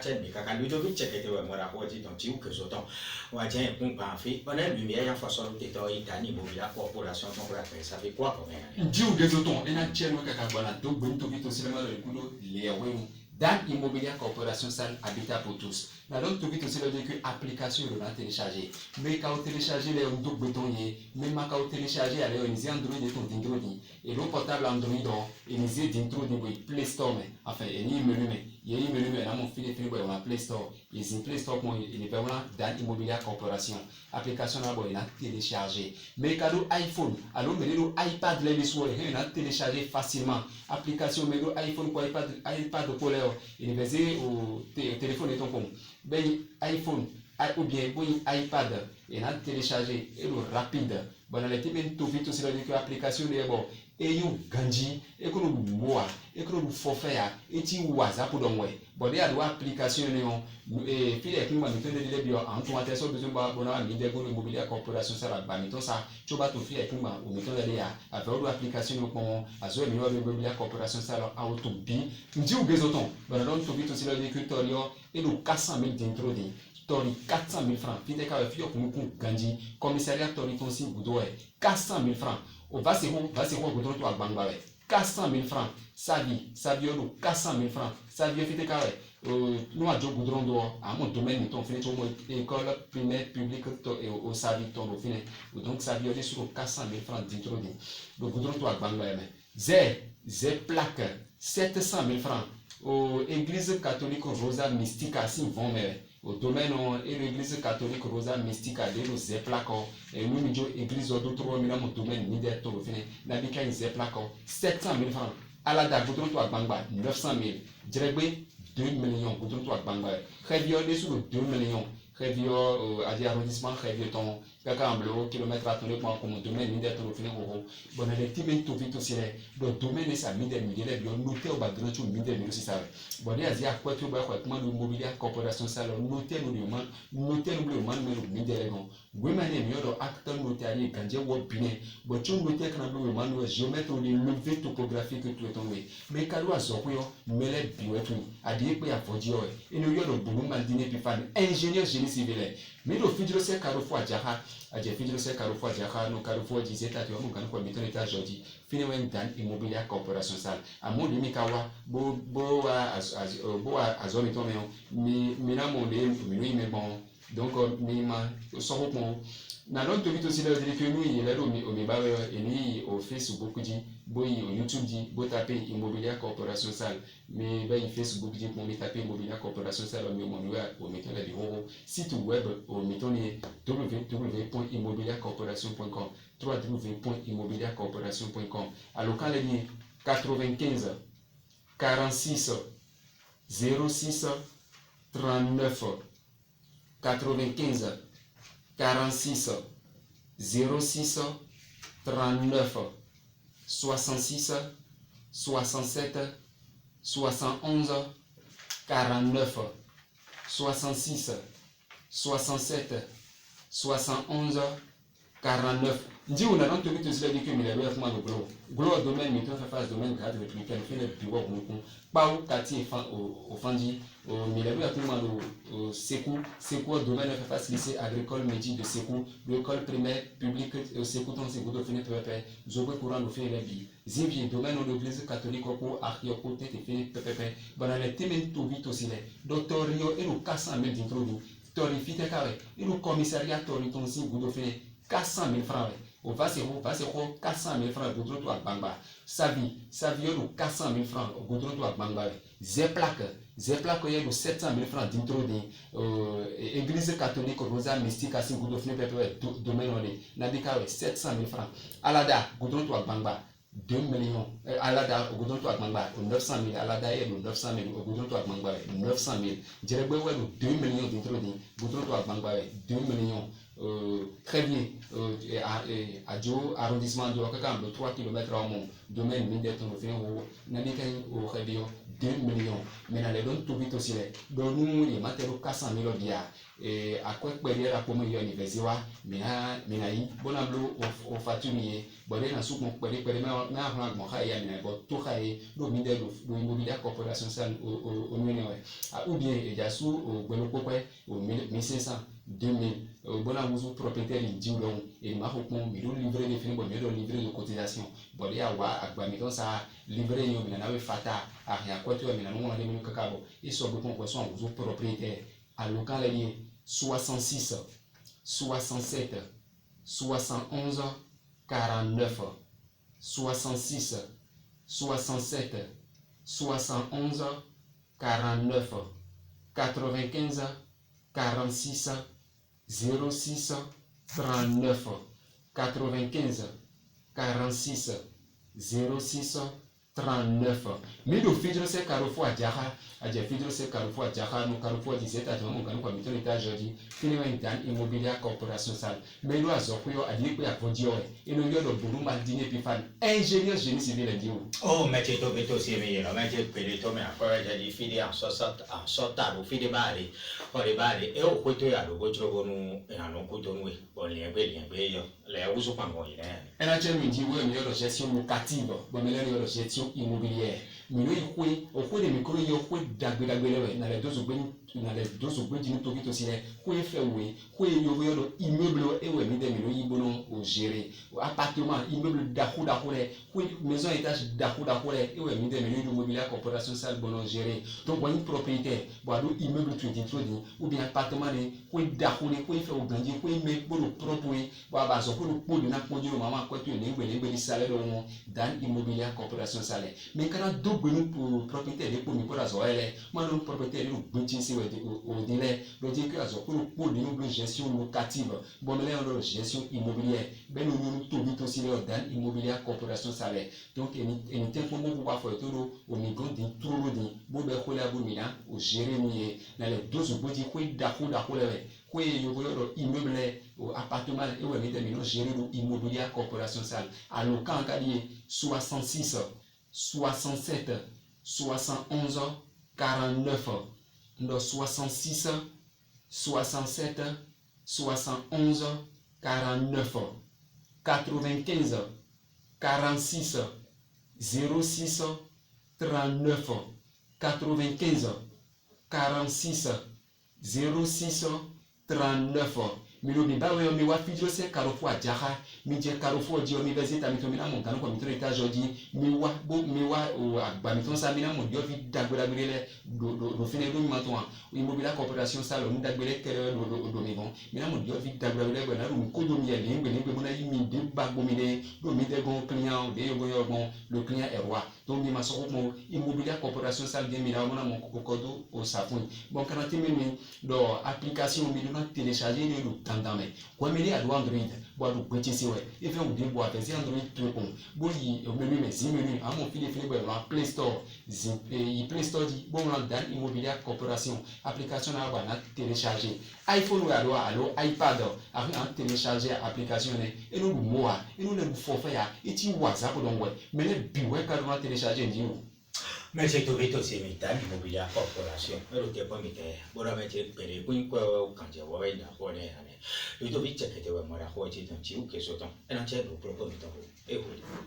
Mais quand Ludovic était moi la dit donc tu que j'entends on va dire un peu en fait on a lumière façon de Italie immobilier corporation donc la ça fait quoi comme Dieu des autos et na tchène ka bana donc bonto vito silema le kulo les dans Immobilier Corporation Salle Habitat pour tous. Na donc tout vite aussi le dire que application de la télécharger. Mais quand vous téléchargez les donc béton même quand vous téléchargez aller on Android et ton d'intro et le portable Android et les d'intro de Play Store mais enfin et ni menu mais il y a menu mais là mon fil on a Play Store et c'est Play Store pour il est vraiment dans Immobilier Corporation. Application là il a téléchargé. Mais quand iPhone alors mais le iPad les soirs il a téléchargé facilement. Application mais le iPhone quoi iPad pour il est au téléphone et ton compte. Ben iPhone ou bien iPad et a téléchargé et le rapide. Bon, les types tout vite aussi l'application de bon et you ganji et que nous bois et que nous forfait et tu WhatsApp pour donc bon il y a l'application et puis les clients nous tenons de bien en tout cas ça besoin de bon à midi pour Immobilier Corporation ça va mettons ça tu vas tout faire clients ou mettons là avec l'application comme azo Immobilier Corporation ça alors auto bi dit ou besoin bon donc tout vite aussi le tutoriel et nous 400 000 d'introduit tori 400 000 francs. Fide ka fio kumuku ganji commissariat tori tonsi budoe 400 000 francs. O va se ho gudron to agbangba 400 000 francs. Savi olo 400 000 francs. Savi fide ka nous a jo gudron do à mon domaine ton fini to école primaire publique to au savi ton fini. Donc savi olo sur 400 000 francs d'introduit. Le gudron to agbangba ze plaque 700 000 francs. Au église catholique Rosa Mystica si vont mais au domaine et l'église catholique Rosa Mystica de nos zeplako et nous nous église d'autres au domaine ni des taux fini n'habika une zeplako 700 000 francs à la date vous à Bangba 900 000 Djrebé 2 millions vous à Bangba Révio des sous 2 millions Révio à l'arrondissement Révio ton kaka amblo kilomètre à tourner pour comme domaine ni des taux fini bon les types tout vite aussi le domaine ça mi des milliers bien noté au bas de notre mi des milliers aussi ça bon il y a quoi tu vois comment l'Immobilier Corporation ça noté nous le man mais le mi des non oui mais les mieux acteur notarié quand j'ai word bien bon tu noté quand le man géomètre les levé topographique tout est tombé mais quand on a zoyo mais les bio tout a dit que y a fodi et nous y a le boulot mal dîner puis fan ingénieur génie civil mais le fidèle c'est carrefour jaha a j'ai fidèle c'est carrefour jaha no carrefour disait ta tu on kan ko mi ton état jodi fini wen dan Immobilier Corporation ça a mon limi kawa bo azomi to mi na mo le mi mais bon donc mi ma so ko na don to vite aussi là dire que nous il est là au mi ba et ni au Facebook dit boy au YouTube dit bo taper Immobilier Corporation Salle mais ben Facebook dit pour me taper Immobilier Corporation Salle au mon au mettre là du site web au mettre www.immobiliercorporation.com www.immobiliercorporation.com à local est 95 46 06 39 95 46 06 39 66 67 71 49 66 67 71 49 ndi on a donc tout cela dit que mais là comment le glo domaine mais tout face domaine cadre républicain fait le bureau beaucoup pas au quartier au fandi au milieu à tout le secours domaine fait face lycée agricole métier de secours l'école primaire publique secours ton secours de finir pépé zobe courant le fait les bi zimbi domaine de l'église catholique au archio côté de finir pépé bon les thèmes tout vite aussi les doctorio et le 400 000 d'introduit torifite carré et le commissariat toriton si vous de finir 400 000 francs au va se 400 000 francs au goudron to Bangba savi au 400 000 francs au goudron to Bangba zeplak il y a 700 000 francs d'introduit église catholique Rosa Mystica si goudron fini pépé domaine on nabika 700 000 francs alada goudron to Bangba 2 millions alada au goudron to Bangba 900 000 alada et 900 000 au goudron to Bangba 900 000 Djerebwe 2 millions d'introduit goudron to Bangba 2 millions très bien à Joe arrondissement de Wakakam le 3 km en mon domaine mindet on fait au réveillon 2 millions mais dans les dons tout vite aussi dans nous les matériaux 400 000 biens et à quoi périr à comme université mais y bonablo au fatunier bon dans sous mon périr mais avant mon haya mais bon tout haya do mindet do immobilier corporation ça au ou bien il y a sous au bon au 1500 2000 bona musu propriétaire dit donc et ma hokon mi do livrer de fin bon mi do livrer de cotisation bon ya wa agba mi don ça livrer yo mi na we fata a ya kwato mi na mo na mi kakabo et so beaucoup poisson musu propriétaire à local lié 66 67 71 49 66 67 71 49 95 46 06 39 95 46 06 39 Mido Fidro se Carrefour à Diara, à Fidro se Carrefour à Diara, nous Carrefour 17 à John Mongano, comme il était jeudi, Finiment Immobilier Corporation Sale. Mais nous à Zokuyo, à dire que à Vodio, et nous y a le boulot mal dîner Pifan, ingénieur génie civil et Dio. Oh, mais tu es tombé aussi, mais tu es péléto, mais après, j'ai dit, fidé en sortant, au fil des barres, et au côté à l'autre, nous, et en l'autre, nous, on les a bien, les a usé pas moi. Et là, tu me dis, oui, mais il y a la gestion locative, bon, mais là, il y a la gestion immobilière. Mais là, au cours des micros, il y a dans les deux secondes, il y a aussi les fait oui, il y a immeuble et oui, mais des millions au gérer, appartement, immeuble d'Akou, maison étage d'Akou, et oui, mais des millions immobilier corporation sale bon gérer. Donc, une propriétaire, immeuble 23 ou bien appartement, quoi d'Akou, quoi fait au grandier, quoi mais pour le propre, bah, so pour le pot de n'a pas dit au maman, quoi tu es salaire dans immobilier corporation salaire. Mais quand deux pour propriétaire pour nous pour la zoé, moi non propriétaire nous boutin si au délai, le dire que la zoé pour nous gestion locative, bon mais là on gestion immobilière, ben nous tout vite aussi dans immobilier corporation salaire. Donc et nous tempo pour pouvoir faire tout au niveau de tout le monde, bon ben quoi la bonne au gérer ni dans les deux boutin quoi d'accord quoi immeuble ou appartement et ouais mais nous gérer immobilier corporation salaire. Alors quand on dit 66 67 71 49 66 67 71 49 95 46 06 39 95 46 06 39 Miloni bawe yo miwa fidro se Carrefour a Diara, mi je Carrefour di université mi to mi na mon kan ko mi to étage di miwa o agba mi to sa mi na mo dio fi dagbera gbele do fine do mi ma to an immobilier corporation sale mi dagbele kere do mi bon mi na mo dio fi dagbera gbele na mi ko do mi ye ngbe mo na yi mi de ba go mi de do mi de gon client de yo bon le client est roi donc mi ma so ko immobilier corporation sale de mi na mo na mon ko do o safun bon quand tu mi do application mi do na télécharger le tandame kwa meli adu Android bo adu kweti siwe ife udi bo apesi Android to on bo yi o menu me zimenu amo fili bo na Play Store yi Play Store di bo na dan immobilier corporation application na ba na télécharger iPhone ou alors iPad après en télécharger application ne et nous moa et nous le forfait ya et ti WhatsApp donc ouais mais le biwe ka do télécharger ndi o. Mais c'est tout vite aussi, mais t'as l'immobilier corporation. Mais le dépôt, mais t'es, bon, la métier, péré, pour une fois, quand tu vois, il y a quoi, le tout vite, c'est que tu vois, moi, la fois, tu t'en tires ou que ce temps, et l'entier, le propos, mais t'en veux, et oui.